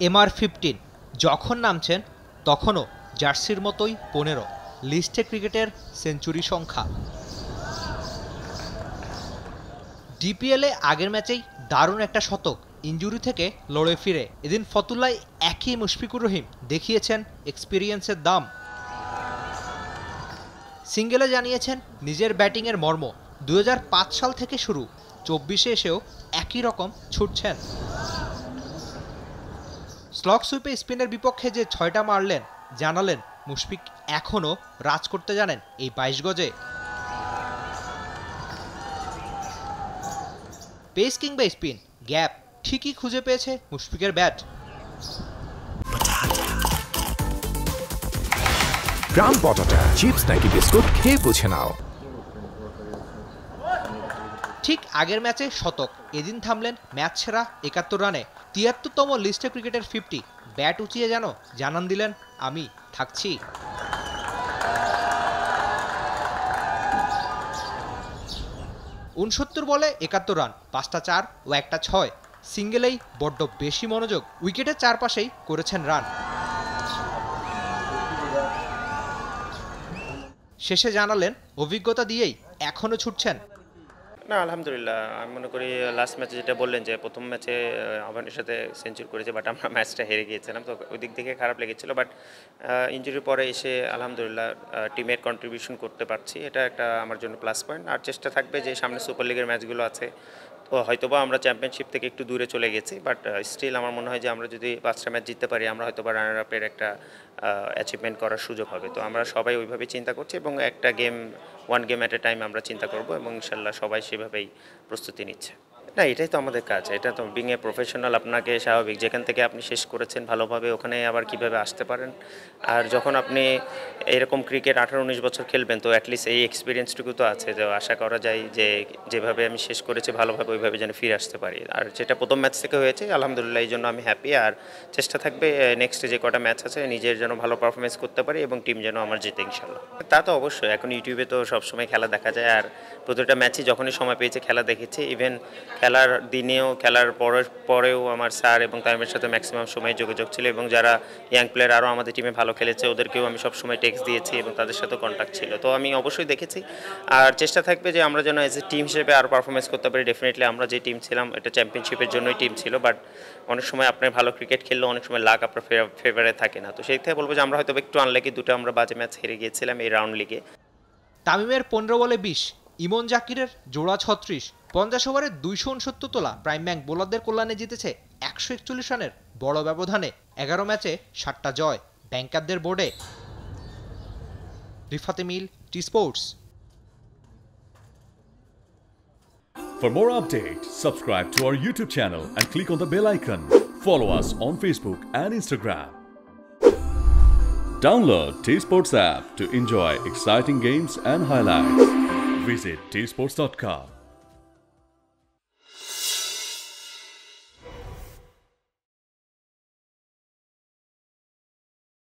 MR-15 যখন নামছেন তখনও জার্সির মতোই 15 লিস্টে ক্রিকেটের সেঞ্চুরি সংখ্যা। ডিপিএলে আগের ম্যাচেই দারুণ একটা শতক, ইনজুরি থেকে লড়ে ফিরে এদিন ফতুল্লায় একই মুশফিকুর রহিম দেখিয়েছেন এক্সপিরিয়েন্সের দাম। সিঙ্গেলে জানিয়েছেন নিজের ব্যাটিংয়ের মর্ম। 2005 সাল থেকে শুরু, 24-এ এসেও একই রকম ছুটছেন। স্লগ সুইপে স্পিনের বিপক্ষে যে 6টা মারলেন, জানালেন মুশফিক এখনও রাজ করতে জানেন এই 22 গজে। পেস কিংবা স্পিন, গ্যাপ ঠিকই খুঁজে পেয়েছে মুশফিকের ব্যাট। গ্রাম পটাটা চিপস নাকি বিস্কুট খেয়ে বুঝে নাও। ঠিক আগের ম্যাচে শতক, এদিন থামলেন ম্যাচ সেরা 71 রানে। 73তম লিস্টে ক্রিকেটের 50, ব্যাট উঁচিয়ে যেন জানান দিলেন আমি থাকছি। ঊনসত্তর বলে 71 রান, 5টা 4 ও 1টা 6। সিঙ্গেলেই বড্ড বেশি মনোযোগ, উইকেটের চারপাশেই করেছেন রান। শেষে জানালেন অভিজ্ঞতা দিয়েই এখনো ছুটছেন। না, আলহামদুলিল্লাহ। আমি মনে করি লাস্ট ম্যাচে যেটা বললেন যে প্রথম ম্যাচে আফগানের সাথে সেঞ্চুরি করেছে, বাট আমরা ম্যাচটা হেরে গিয়েছিলাম, তো ওই দিক থেকে খারাপ লেগেছিল। বাট ইনজুরির পরে এসে আলহামদুলিল্লাহ টিমের কন্ট্রিবিউশন করতে পারছি, এটা একটা আমার জন্য প্লাস পয়েন্ট। আর চেষ্টা থাকবে যে সামনে সুপার লিগের ম্যাচগুলো আছে, তো হয়তোবা আমরা চ্যাম্পিয়নশিপ থেকে একটু দূরে চলে গেছি, বাট স্টিল আমার মনে হয় যে আমরা যদি 5টা ম্যাচ জিততে পারি, আমরা হয়তোবা রানার আপের একটা অ্যাচিভমেন্ট করার সুযোগ হবে। তো আমরা সবাই ওইভাবেই চিন্তা করছি এবং একটা one game at a time আমরা চিন্তা করব এবং ইনশাল্লাহ সবাই সেভাবেই প্রস্তুতি নিচ্ছে। না, এটাই তো আমাদের কাজ, এটা তো বিং এ প্রফেশনাল। আপনাকে স্বাভাবিক যেখান থেকে আপনি শেষ করেছেন ভালোভাবে, ওখানে আবার কিভাবে আসতে পারেন। আর যখন আপনি এরকম ক্রিকেট 18-19 বছর খেলবেন, তো অ্যাটলিস্ট এই এক্সপিরিয়েন্সটুকু তো আছে, যে আশা করা যায় যে যেভাবে আমি শেষ করেছি ভালোভাবে ওইভাবে যেন ফিরে আসতে পারি। আর যেটা প্রথম ম্যাচ থেকে হয়েছে আলহামদুলিল্লাহ, এই জন্য আমি হ্যাপি। আর চেষ্টা থাকবে নেক্সটে যে কটা ম্যাচ আছে নিজের যেন ভালো পারফরমেন্স করতে পারি এবং টিম যেন আমার জিতে ইনশাল্লাহ। তা তো অবশ্যই, এখন ইউটিউবে তো সবসময় খেলা দেখা যায়, আর প্রতিটা ম্যাচই যখনই সময় পেয়েছে খেলা দেখেছি। ইভেন খেলার দিনেও খেলার পরেও আমার স্যার এবং তামিমের সাথে ম্যাক্সিমাম সময় যোগাযোগ ছিল, এবং যারা ইয়াং প্লেয়ার আরও আমাদের টিমে ভালো খেলেছে ওদেরকেও আমি সবসময় টেক্সট দিয়েছি এবং তাদের সাথেও কন্ট্যাক্ট ছিল। তো আমি অবশ্যই দেখেছি, আর চেষ্টা থাকবে যে আমরা যেন এজ এ টিম হিসেবে আরও পারফরমেন্স করতে পারি। ডেফিনেটলি আমরা যে টিম ছিলাম এটা চ্যাম্পিয়নশিপের জন্যই টিম ছিল, বাট অনেক সময় আপনার ভালো ক্রিকেট খেললেও অনেক সময় লাক আপনার ফেভারে থাকে না। তো সেই থেকে বলবো যে আমরা হয়তো একটু আনলাকি, দুটো আমরা বাজে ম্যাচ হেরে গিয়েছিলাম এই রাউন্ড লিগে। তামিমের 15 বলে 20, ইমন জাকিরের জোড়া 36, 50 ওভারে 269 তোলা প্রাইম ব্যাংক বোলারদের কল্যাণে জিতেছে 141 রানের বড় ব্যবধানে। 11 ম্যাচে 7টা জয় ব্যাংকারদের বোর্ডে। রিফাতে মিল, T Sports. For more updates, subscribe to our YouTube channel and click on the bell icon. Follow us on Facebook and Instagram. Download T-Sports app to enjoy exciting games and highlights. Visit tsports.com.